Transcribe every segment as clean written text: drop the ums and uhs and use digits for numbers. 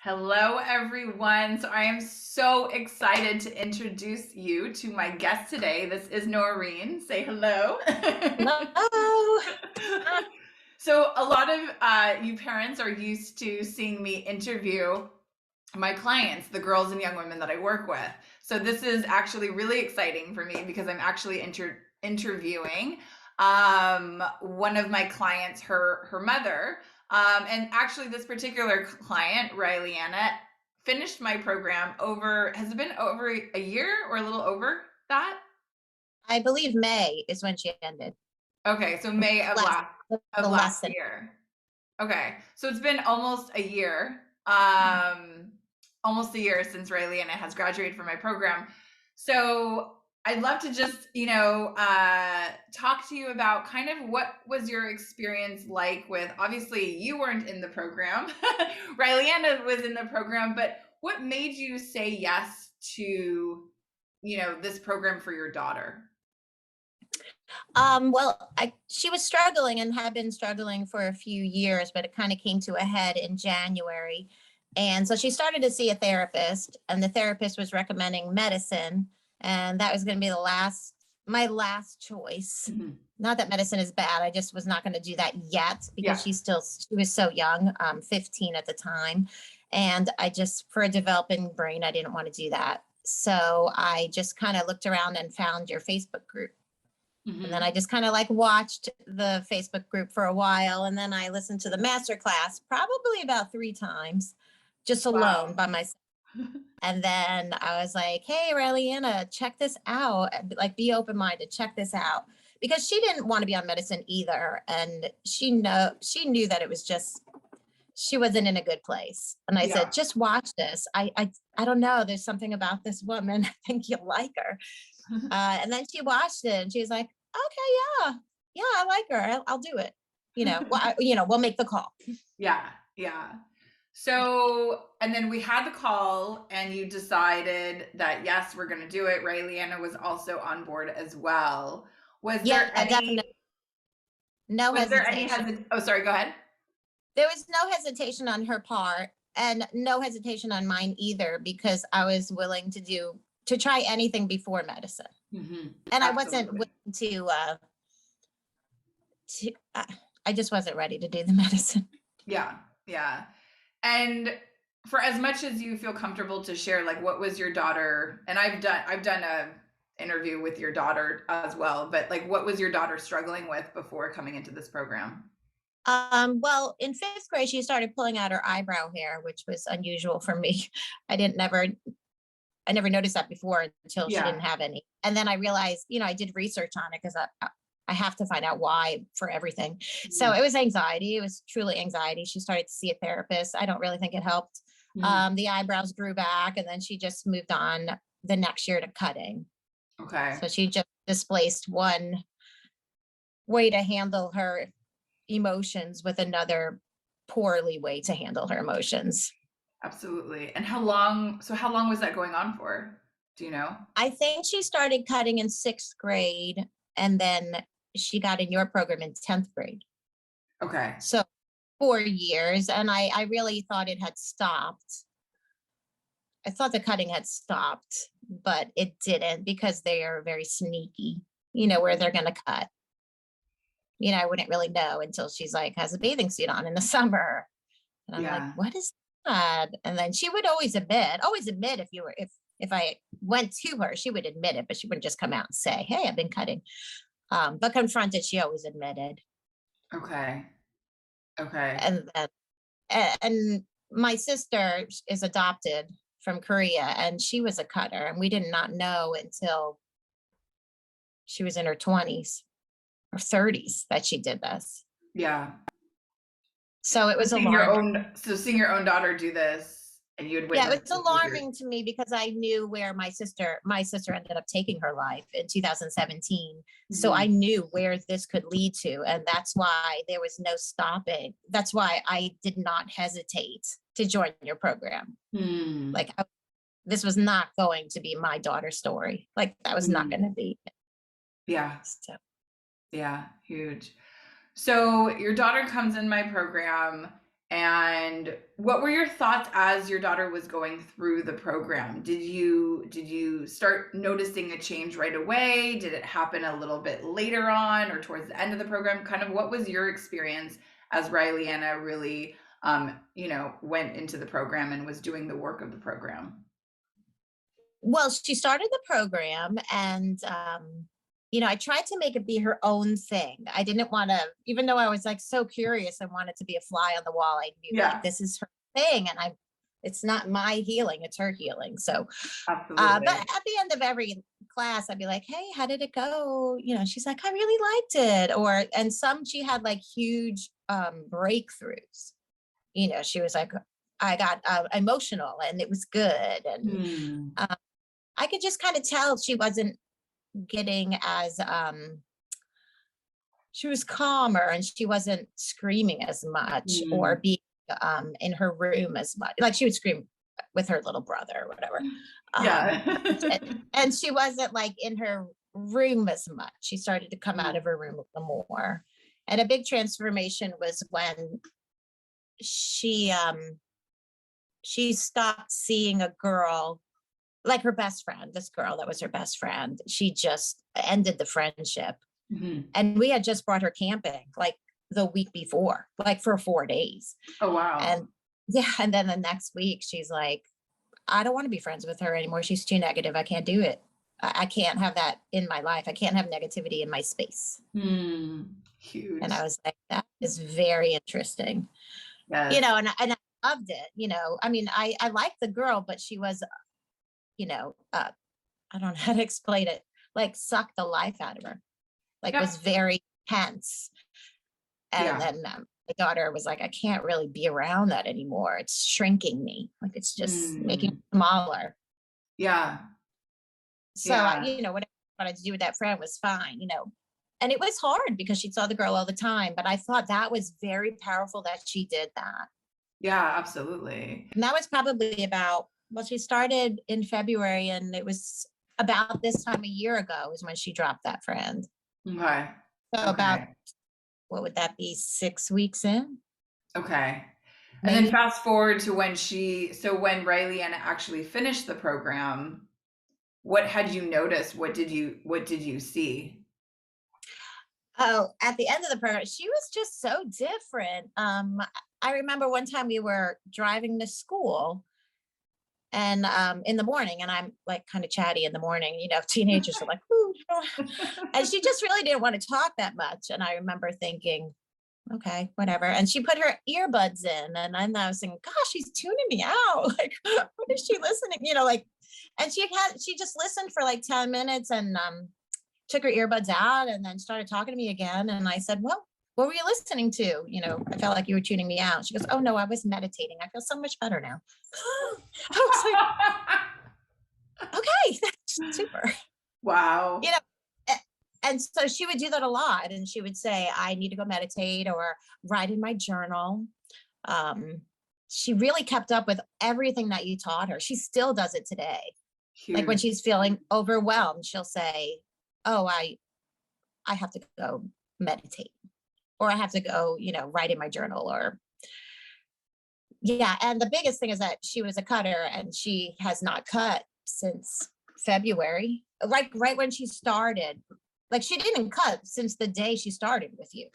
Hello, everyone. So I am so excited to introduce you to my guest today. This is Noreen. Say hello. Hello. So a lot of you parents are used to seeing me interview my clients, the girls and young women that I work with. So this is actually really exciting for me because I'm actually interviewing one of my clients, her mother. And actually, this particular client, Riley Anna, finished my program has it been over a year or a little over that? I believe May is when she ended. Okay, so May of Last, last the of last lesson. year. Okay, so it's been almost a year, almost a year since Riley Anna has graduated from my program. So I'd love to just, talk to you about kind of what was your experience like with, obviously you weren't in the program, Riley Anna was in the program, but what made you say yes to, this program for your daughter? She was struggling and had been struggling for a few years, but it kind of came to a head in January. And so she started to see a therapist, and the therapist was recommending medicine. And that was going to be my last choice. Mhm. Not that medicine is bad. I just was not going to do that yet because Yeah. she was so young, 15 at the time. And for a developing brain, I didn't want to do that. So I just kind of looked around and found your Facebook group. And then Hmm. I just kind of like watched the Facebook group for a while. And then I listened to the master class probably about 3 times, just alone Wow. by myself. And then I was like, hey, Raeliana, check this out. Like, be open minded, check this out. Because she didn't want to be on medicine either. And she knew that it was just, she wasn't in a good place. And I said, Yeah. just watch this. I don't know. There's something about this woman. I think you'll like her. And then she watched it and she was like, okay, yeah, I like her. I'll do it. We'll make the call. Yeah, yeah. So, and then we had the call, and you decided that yes, we're going to do it. Ray Leanna was also on board as well. Was Yeah, there any? definitely. No Was there any hesitation. hesit? Oh, sorry. Go ahead. There was no hesitation on her part and no hesitation on mine either, because I was willing to try anything before medicine. Hmm. And I wasn't Absolutely. willing to I just wasn't ready to do the medicine. Yeah, yeah. And for as much as you feel comfortable to share, like, what was your daughter? And I've done a interview with your daughter as well, but like, what was your daughter struggling with before coming into this program? Well, in 5th grade, she started pulling out her eyebrow hair, which was unusual for me. I didn't never I never noticed that before until she Yeah. didn't have any. And then I realized, I did research on it because I have to find out why for everything. So Mhm. it was anxiety. It was truly anxiety. She started to see a therapist. I don't really think it helped. Mhm. The eyebrows grew back, and then she just moved on the next year to cutting. Okay. So she just displaced one way to handle her emotions with another poorly way to handle her emotions. Absolutely. And how long was that going on for? Do you know? I think she started cutting in 6th grade, and then she got in your program in 10th grade. Okay. So 4 years. And I really thought it had stopped. I thought the cutting had stopped, but it didn't, because they are very sneaky, where they're going to cut. I wouldn't really know until she's like, has a bathing suit on in the summer. And I'm like, Yeah. what is that? And then she would always admit if I went to her, she would admit it, but she wouldn't just come out and say, hey, I've been cutting. But confronted, she always admitted. Okay. Okay. And then, and my sister is adopted from Korea, and she was a cutter, and we did not know until she was in her 20s or 30s that she did this. Yeah. So it So was seeing your alarming. own so seeing your own daughter do this and you had Yeah, witnessed it was this with your alarming to me because I knew where my sister ended up taking her life in 2017. So I Mhm. knew where this could lead to. And that's why there was no stopping. That's why I did not hesitate to join your program. Hmm. Like, this was not going to be my daughter's story. Like, that was not going Hmm. to be. Yeah. So Yeah. Huge. So your daughter comes in my program, And what were your thoughts as your daughter was going through the program? Did you start noticing a change right away? Did it happen a little bit later on or towards the end of the program? Kind of what was your experience as Riley-Anna really went into the program and was doing the work of the program? Well, she started the program and I tried to make it be her own thing. I didn't want to, even though I was like so curious, I wanted to be a fly on the wall. I knew like Yeah, this is her thing, and it's not my healing, it's her healing. So, but absolutely. at the end of every class, I'd be like, "Hey, how did it go?" She's like, "I really liked it." And she had like huge breakthroughs. She was like, "I got emotional, and it was good," and Hmm. uh, I could just kind of tell she wasn't getting as she was calmer and she wasn't screaming as much or Hmm. being in her room as much. Like she would scream with her little brother or whatever. Um, Yeah. and she wasn't like in her room as much. She started to come out Hmm. of her room a little more. And a big transformation was when she she stopped seeing a girl like her best friend, this girl that was her best friend. She just ended the friendship. Hmm. And we had just brought her camping like the week before, like for 4 days. Oh, wow. And yeah, and then the next week she's like, I don't want to be friends with her anymore. She's too negative. I can't do it. I can't have that in my life. I can't have negativity in my space. Hmm. And I Huge. was like, that is very interesting. Yes. And I loved it. I mean, I liked the girl, but she was, I don't know how to explain it, like sucked the life out of her, like Yep. was very tense. And Yeah. then my daughter was like, I can't really be around that anymore. It's shrinking me. Like it's just making Mm. me smaller. Yeah. So, Yeah. whatever I wanted to do with that friend was fine, And it was hard because she saw the girl all the time. But I thought that was very powerful that she did that. Yeah, absolutely. And that was probably well, she started in February and it was about this time a year ago is when she dropped that friend. Okay. So about, Okay. what would that be, 6 weeks in, Okay. And then maybe? fast forward to when Riley Anna actually finished the program, what had you noticed? What did you see? Oh, at the end of the program, she was just so different. I remember one time we were driving to school and in the morning, and I'm like kind of chatty in the morning, teenagers are like, "Ooh," and she just really didn't want to talk that much. And I remember thinking, okay, whatever. And she put her earbuds in, and I was thinking, gosh, she's tuning me out. Like, what is she listening? Like, and she just listened for like 10 minutes and took her earbuds out and then started talking to me again. And I said, well, what were you listening to? I felt like you were tuning me out. She goes, oh no, I was meditating. I feel so much better now. I was like, okay, that's super. You Wow. know, and so she would do that a lot. And she would say, I need to go meditate or write in my journal. Um, she really kept up with everything that you taught her. She still does it today. Like when Huge. she's feeling overwhelmed, she'll say, oh, I have to go meditate or I have to go, write in my journal or yeah. And the biggest thing is that she was a cutter and she has not cut since February, like right when she started. Like she didn't cut since the day she started with you.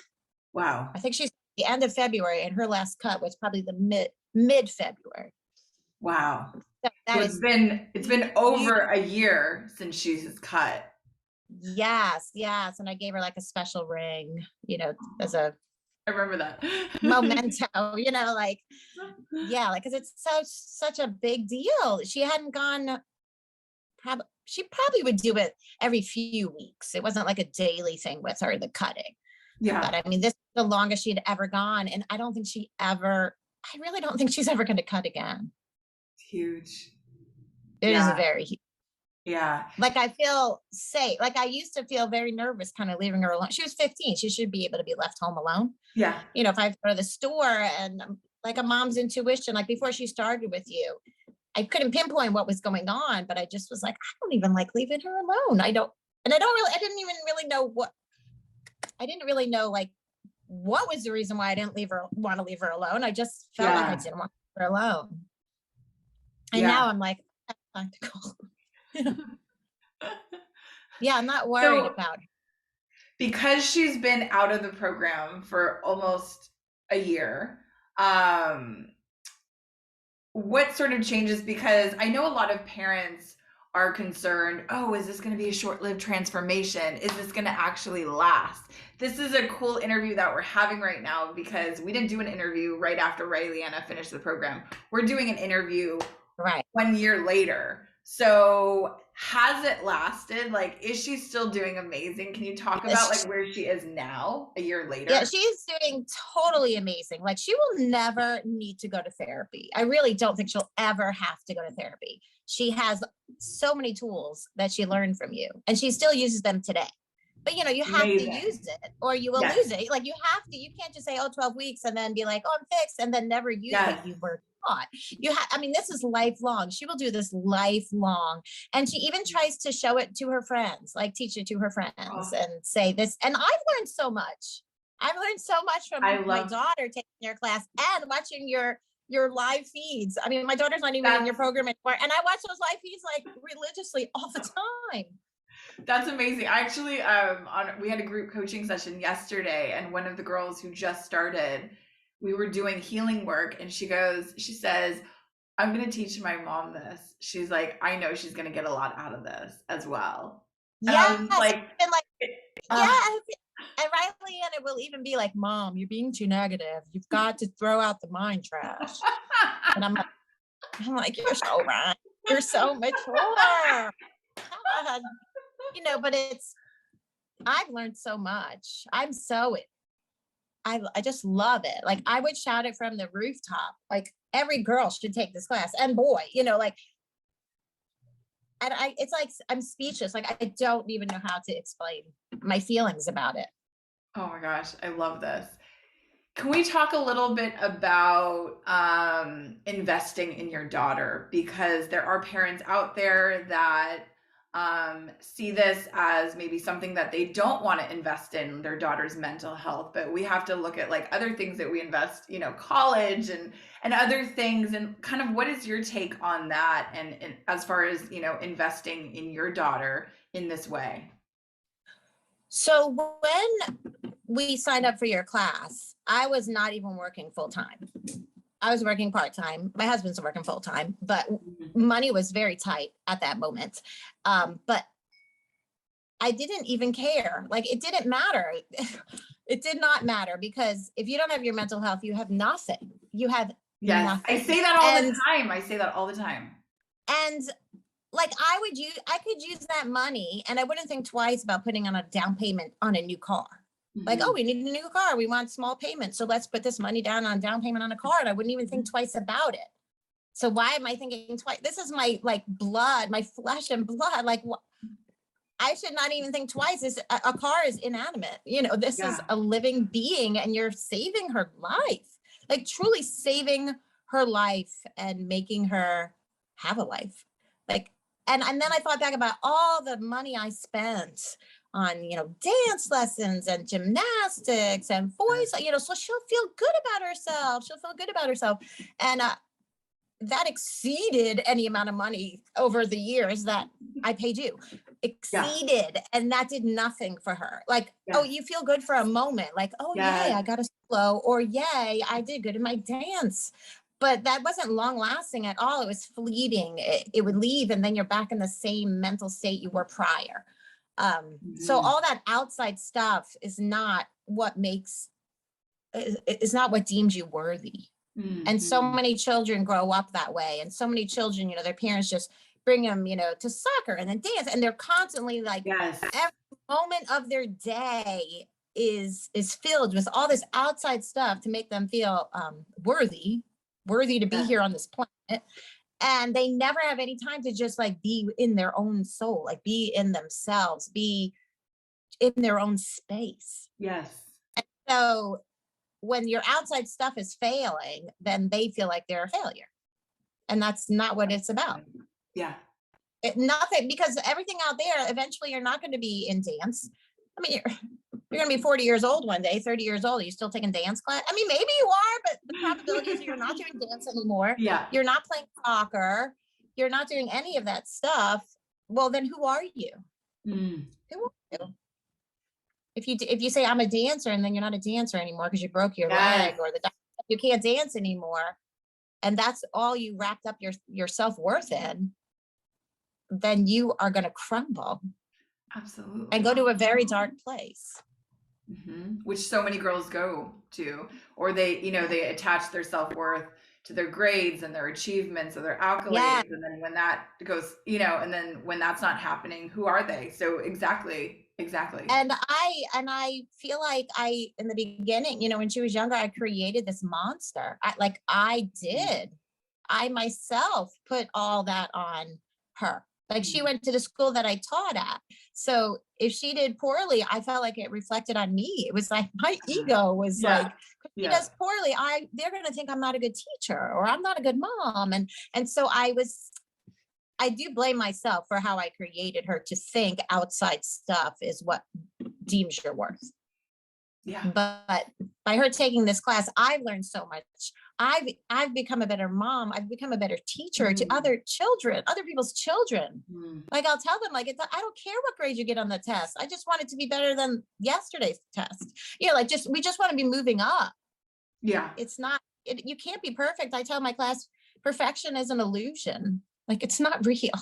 Wow. I think she's the end of February and her last cut was probably the mid February. Wow. So So that it's is been it's been huge. over a year since she's cut. Yes, yes. And I gave her like a special ring, as a I remember that. memento, like, yeah, like, because it's such a big deal. She hadn't gone, probably, she probably would do it every few weeks. It wasn't like a daily thing with her, the cutting. But Yeah. I mean, this is the longest she'd ever gone. And I really don't think she's ever going to cut again. It's huge. It is Yeah. very huge. Yeah. Like I feel safe. Like I used to feel very nervous kind of leaving her alone. She was 15. She should be able to be left home alone. Yeah. If I go to the store and like a mom's intuition, like before she started with you, I couldn't pinpoint what was going on, but I just was like, I don't even like leaving her alone. I didn't even really know I didn't really know like what was the reason why I didn't want to leave her alone. I just felt like I Yeah. didn't want to leave her alone. And Yeah. now I'm like, practical. Yeah, I'm not worried So about it. because she's been out of the program for almost a year, um, what sort of changes? Because I know a lot of parents are concerned, oh, is this going to be a short-lived transformation? Is this going to actually last? This is a cool interview that we're having right now because we didn't do an interview right after Rayliana finished the program. We're doing an interview Right. 1 year later. So has it lasted? Like, is she still doing amazing? Can you talk about like where she is now a year Yeah, later? she's doing totally amazing. Like she will never need to go to therapy. I really don't think she'll ever have to go to therapy. She has so many tools that she learned from you, and she still uses them today. But you have to use Amazing. it or you will Yes. lose it. Like you can't just say, oh, 12 weeks and then be like, oh, I'm fixed, and then never use what Yes. you were taught. I mean, this is lifelong. She will do this lifelong. And she even tries to show it to her friends, like teach it to her friends Oh, and say this. And I've learned so much. I've learned so much I from my love daughter taking your class and watching your live feeds. I mean, my daughter's not even in your that. program anymore, and I watch those live feeds like religiously all the time. That's amazing. I actually we had a group coaching session yesterday and one of the girls who just started, we were doing healing work and she says, I'm going to teach my mom this. She's like, I know she's going to get a lot out of this as well. And I Yes, was like, and like uh, yes, and Riley and it will even be like, "Mom, you're being too negative. You've got to throw out the mind trash." And I'm like, you're so right. You're so mature. God. But I've learned so much. I just love it. Like I would shout it from the rooftop. Like every girl should take this class and boy, like and it's like I'm speechless. Like I don't even know how to explain my feelings about it. oh my gosh, I love this. Can we talk a little bit about investing in your daughter? Because there are parents out there that see this as maybe something that they don't want to invest in their daughter's mental health, but we have to look at like other things that we invest, college and other things. And kind of what is your take on that? And as far as investing in your daughter in this way? So when we signed up for your class, I was not even working full time. I was working part time. My husband's working full time, but Mhm. money was very tight at that moment. But I didn't even care. Like it didn't matter. It did not matter because if you don't have your mental health, you have nothing. You have Yes, I nothing. say that all the And time. I say that all the time. and like I could use that money and I wouldn't think twice about putting on a down payment on a new car. Like, oh, Mhm. we need a new car. We want small payment. So let's put this money down on down payment on a car. And I wouldn't even think twice about it. So why am I thinking twice? This is my like blood, my flesh and blood. Like I should not even think twice. A car is inanimate. This is Yeah. a living being and you're saving her life, like truly saving her life and making her have a life. Like, and then I thought back about all the money I spent on, dance lessons and gymnastics and voice, so she'll feel good about herself. She'll feel good about herself. And that exceeded any amount of money over the years that I paid you. Yeah. Exceeded. And that did nothing for her. Like, oh, Yes. you feel good for a moment. Like, oh, yay, Yes. I got a solo, or yay, I did good in my dance. But that wasn't long lasting at all. It was fleeting. It would leave, and then you're back in the same mental state you were prior. So Mhm. all that outside stuff is not what is not what deems you worthy. And so Mhm. many children grow up that way. And so many children, their parents just bring them, to soccer and then dance. And they're constantly like Yes. every moment of their day is filled with all this outside stuff to make them feel worthy to be Yes. here on this planet. And they never have any time to just like be in their own soul, like be in themselves, be in their own space. Yes. So when your outside stuff is failing, then they feel like they're a failure. And that's not what it's about. Yeah. Nothing, because everything out there, eventually you're not going to be in dance. I mean, You're going to be 40 years old one day, 30 years old. Are you still taking dance class? I mean, maybe you are, but the probability is you're not doing dance anymore. Yeah. You're not playing soccer. You're not doing any of that stuff. Well, then who are you? Mm. Who are you? If you say I'm a dancer and then you're not a dancer anymore because you broke your leg, Yes. or you can't dance anymore, and that's all you wrapped up your self-worth in, then you are going to crumble Absolutely. and go to a very dark place. Which so many girls go to, or they, they attach their self-worth to their grades and their achievements or their accolades. Yeah. And then when that goes, and then when that's not happening, who are they? So exactly. And I feel like in the beginning, when she was younger, I created this monster. I myself put all that on her. Like, she went to the school that I taught at. So if she did poorly, I felt like it reflected on me. It was like my ego was like, if she does poorly, they're going to think I'm not a good teacher or I'm not a good mom. And so I do blame myself for how I created her to think outside stuff is what deems your worth. Yeah. But by her taking this class, I've learned so much. I've become a better mom. I've become a better teacher to other children, other people's children. Like, I'll tell them, like, I don't care what grade you get on the test. I just want it to be better than yesterday's test. We just want to be moving up. Yeah. It's not, you can't be perfect. I tell my class, perfection is an illusion. Like, it's not real.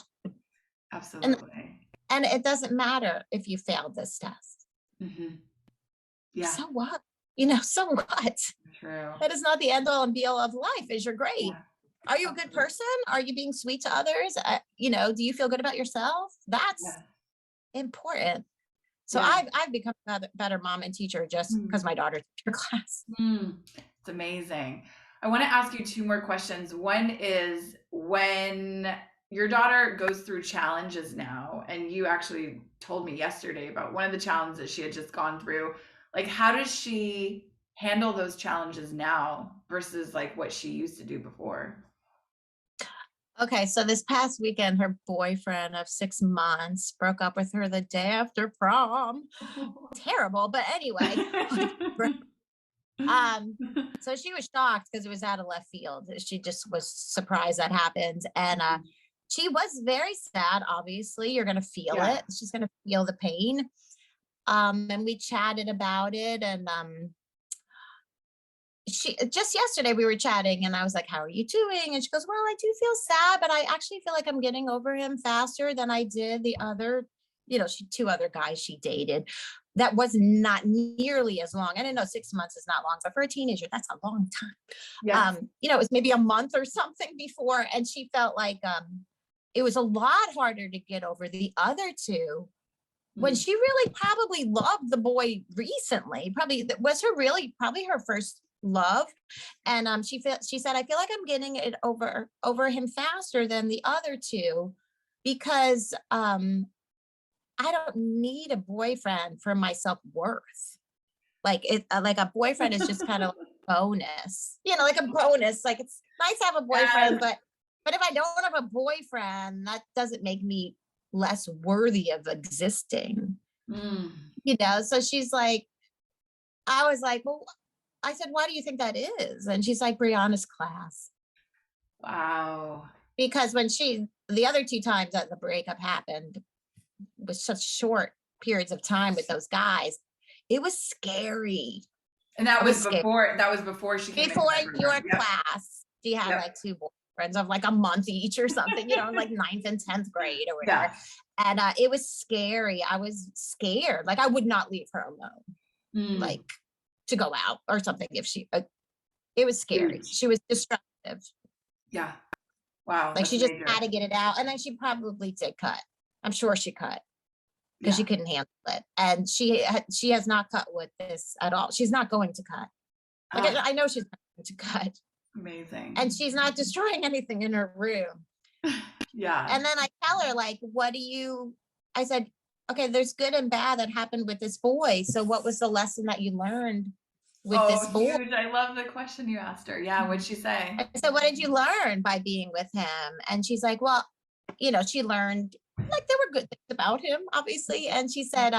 Absolutely. And it doesn't matter if you failed this test. Yeah. So what? So what? True. That is not the end all and be all of life. Is your grade? Yeah. Are you a good person? Are you being sweet to others? Do you feel good about yourself? That's important. So I've become a better mom and teacher just because my daughter took your class. It's amazing. I want to ask you two more questions. One is, when your daughter goes through challenges now, and you actually told me yesterday about one of the challenges she had just gone through, like, how does she handle those challenges now versus like what she used to do before? Okay, so this past weekend, her boyfriend of 6 months broke up with her the day after prom. Terrible, but anyway. So she was shocked because it was out of left field. She just was surprised that happened. And she was very sad. Obviously, you're going to feel it. She's going to feel the pain. And we chatted about it. And she just yesterday we were chatting, and I was like, how are you doing? And she goes, well, I do feel sad, but I actually feel like I'm getting over him faster than I did the other, two other guys she dated. That was not nearly as long. I didn't know 6 months is not long, but for a teenager, that's a long time. Yes. It was maybe a month or something before. And she felt like it was a lot harder to get over the other two when she really probably loved the boy recently. Probably was probably her first love. And she said, I feel like I'm getting it over him faster than the other two because I don't need a boyfriend for my self-worth. Like a boyfriend is just kind of like a bonus, like a bonus. Like, it's nice to have a boyfriend, but if I don't have a boyfriend, that doesn't make me less worthy of existing. So she's like, I was like, well, I said, why do you think that is? And she's like, Brianna's class. Wow. Because the other two times that the breakup happened with such short periods of time with those guys, it was scary. And that was before she came before your class. She had like two boyfriends of like a month each or something, in like 9th and 10th grade or whatever. And it was scary. I was scared. Like, I would not leave her alone, like to go out or something. If it was scary. She was destructive. Yeah. Wow. Like, she just had to get it out. And then she probably did cut. I'm sure she cut because she couldn't handle it. And she has not cut with this at all. She's not going to cut. Like, I know she's not going to cut. Amazing. And she's not destroying anything in her room. Yeah. And then I tell her, like, I said, okay, there's good and bad that happened with this boy. So what was the lesson that you learned with this boy? Huge. I love the question you asked her. Yeah. What'd she say? I said, what did you learn by being with him? And she's like, well, she learned, like, there were good things about him, obviously. And she said,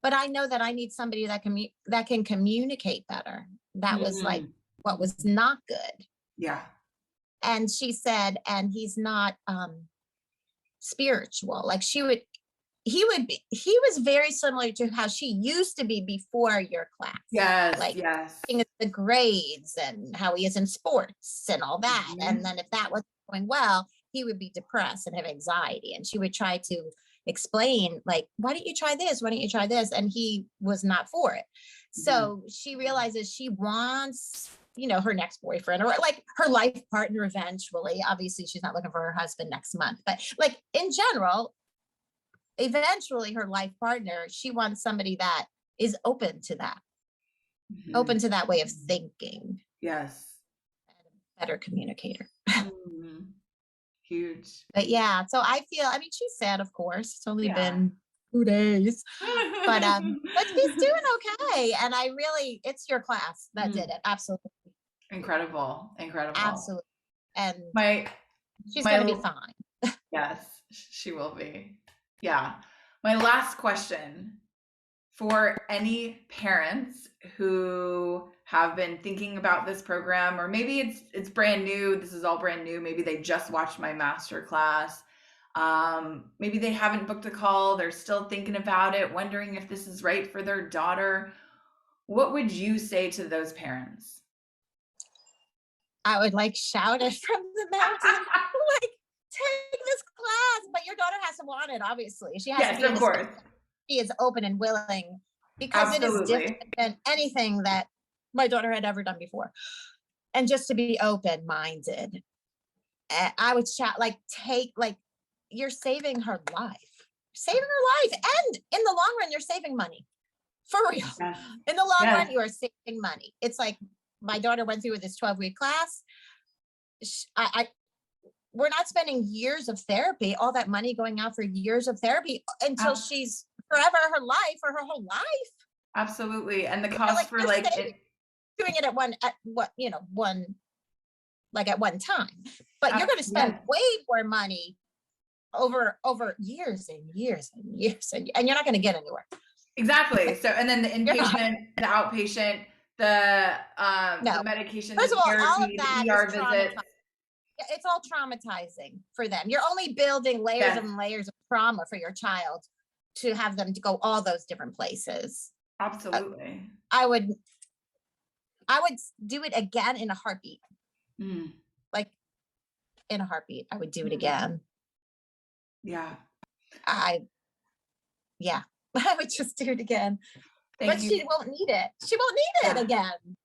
but I know that I need somebody that can communicate better. That was like Mm, what was not good. yeah. And she said, and he's not spiritual. Like he was very similar to how she used to be before your class. Yes, Like yes. the grades and how he is in sports and all that. And Mhm. then if that was going well, he would be depressed and have anxiety. And she would try to explain, like, why don't you try this? Why don't you try this? And he was not for it. Mhm. So she realizes she wants, her next boyfriend or like her life partner eventually. Obviously, she's not looking for her husband next month, but like in general, eventually her life partner, she wants somebody that is Mhm. open to that way of thinking, Yes. and a better communicator. Mhm. Huge. But yeah, so I mean, she's sad, of course. It's only Yeah. been 2 days, but she's doing okay. And it's your class that did Mm. it. Absolutely. Incredible. Incredible. Absolutely. And My she's my going to be fine. yes, she will be. Yeah. My last question for any parents who have been thinking about this program, or maybe it's brand new, this is all brand new, maybe they just watched my master class, maybe they haven't booked a call, they're still thinking about it, wondering if this is right for their daughter. What would you say to those parents? I would like shout it from the mountain, like, take this class, but your daughter has to want it, obviously. She has to Yes, be in of a space course. that she is open and willing, because it is different Absolutely. than anything that my daughter had ever done before. And just to be open minded. I would shout, like, you're saving her life. Saving her life. And in the long run, you're saving money. For real. Yes. In the long Yes. run, you are saving money. It's like my daughter went through with this 12-week class. I we're not spending years of therapy, all that money going out for years of therapy until Ab- she's forever her life or her whole life. Absolutely. And the Like cost for you're like saving doing it at one time. But you're going to spend yes. way more money over years and years and years, and you're not going to get anywhere. Exactly. So, and then the You're not. inpatient, the outpatient, the No. medication, First the of all, all of therapy, the that is ER traumatizing. visits. It's all traumatizing for them. You're only building layers Yes, and layers of trauma for your child to have them to go all those different places. Uh, absolutely. I would I would do it again in a heartbeat. Mm, Like in a heartbeat, I would do it mm, again. yeah. I Yeah, I would just do it again. But Thank you. she won't need it. She won't need it Yeah. again.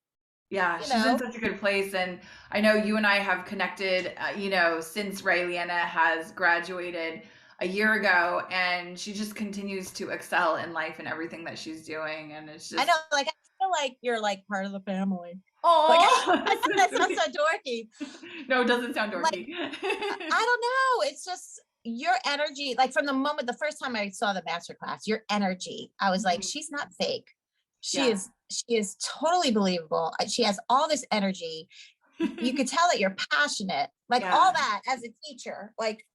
Yeah. You She's in know, such a good place. And I know you and I have connected, since Rayliana has graduated a year ago, and she just continues to excel in life and everything that she's doing. And it's I know. just, Like I feel like you're like part of the family. Like oh, I know so that sounds sweet. so dorky. No, it doesn't sound Like dorky. I don't know. It's just your energy. Like from the first time I saw the master class, your energy. I was like, Mhm. she's not fake. She Yeah. is. She is totally believable. She has all this energy. You could tell that you're passionate. Like all Yeah, that as a teacher. Like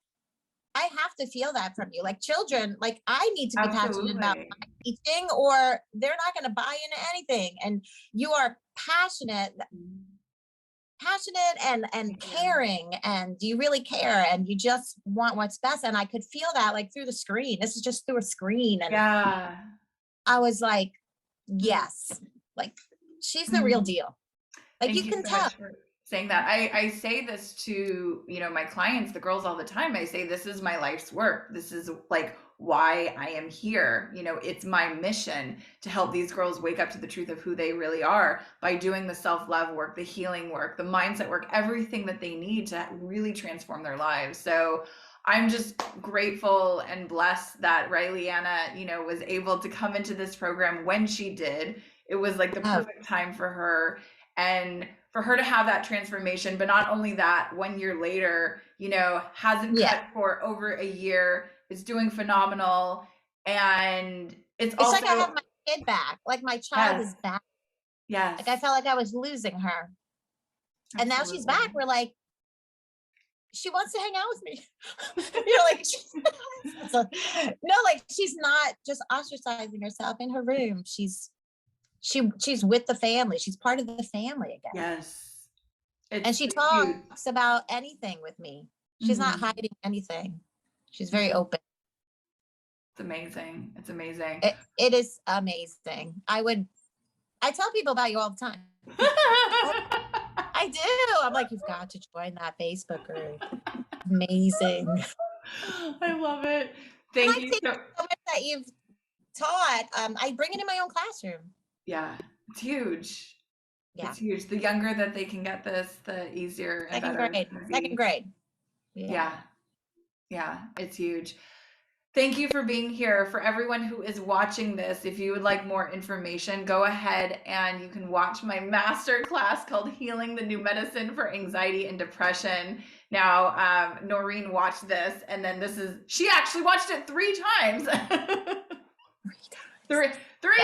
I have to feel that from you. Like children. Like I need to be passionate about absolutely. my teaching, or they're not going to buy into anything. And you are passionate and Thank you. caring, and you really care and you just want what's best, and I could feel that like through the screen. This is just through a screen, and Yeah. I was like, Mm, yes, like she's the real mm. deal. Like Thank you you can so tell. much for saying that. I say this to, my clients, the girls all the time. I say, this is my life's work. This is like why I am here. It's my mission to help these girls wake up to the truth of who they really are by doing the self-love work, the healing work, the mindset work, everything that they need to really transform their lives. So I'm just grateful and blessed that Rileyana, was able to come into this program when she did. It was like the Oh perfect time for her, and for her to have that transformation. But not only that, 1 year later, hasn't yeah, cut for over a year, is doing phenomenal. And it's it's like I also, have my kid back. Like my child yes, is back. yes, Like I felt like I was losing her, and now she's back. absolutely. We're like she wants to hang out with me. Like, so, no, like she's not just ostracizing herself in her room. She's with the family. She's part of the family again. Yes. And It's she huge. talks about anything with me. She's not hiding anything. She's very open. It's amazing. It's amazing. It is amazing. I tell people about you all the time. I do. I'm like, you've got to join that Facebook group. Amazing. I love it. Thank you so much that you've taught. I bring it in my own classroom. Yeah, it's huge. Yeah. It's huge. The younger that they can get this, the easier and better it's gonna be. Second grade. Yeah. Yeah, it's huge. Thank you for being here. For everyone who is watching this, if you would like more information, go ahead and you can watch my master class called Healing the New Medicine for Anxiety and Depression. Now, Noreen watched this, and then she actually watched it 3 times. 3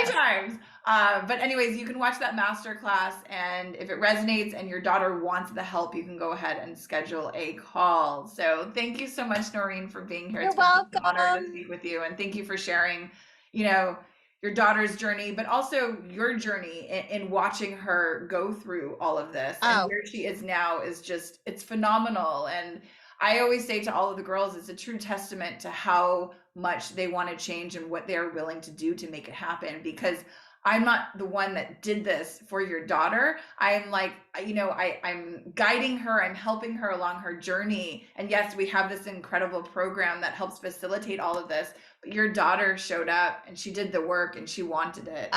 times. But anyways, you can watch that master class, and if it resonates and your daughter wants the help, you can go ahead and schedule a call. So thank you so much, Noreen, for being here. You're welcome. It's been an honor to speak with you, and thank you for sharing, your daughter's journey, but also your journey in watching her go through all of this. And where she is now is just, it's phenomenal. And I always say to all of the girls, it's a true testament to how much they want to change and what they're willing to do to make it happen. Because I'm not the one that did this for your daughter. I'm like, I'm guiding her, I'm helping her along her journey. And yes, we have this incredible program that helps facilitate all of this, but your daughter showed up and she did the work and she wanted it.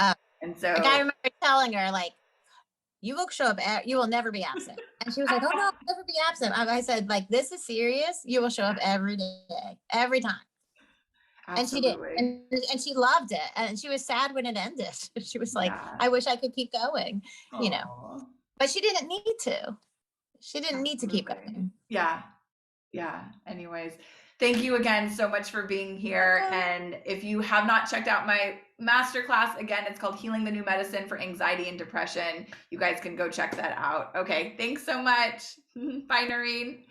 And so I remember telling her, like, you will show up, you will never be absent. And she was like, oh no, I'll never be absent. I said, like, this is serious. You will show up every day, every time. Absolutely. And she did. And she loved it. And she was sad when it ended. She was like, I wish I could keep going, but she didn't need to. She didn't need to keep going. Yeah. Yeah. Anyways, thank you again so much for being here. And if you have not checked out my masterclass, again, it's called Healing the New Medicine for Anxiety and Depression. You guys can go check that out. Okay. Thanks so much. Bye, Noreen.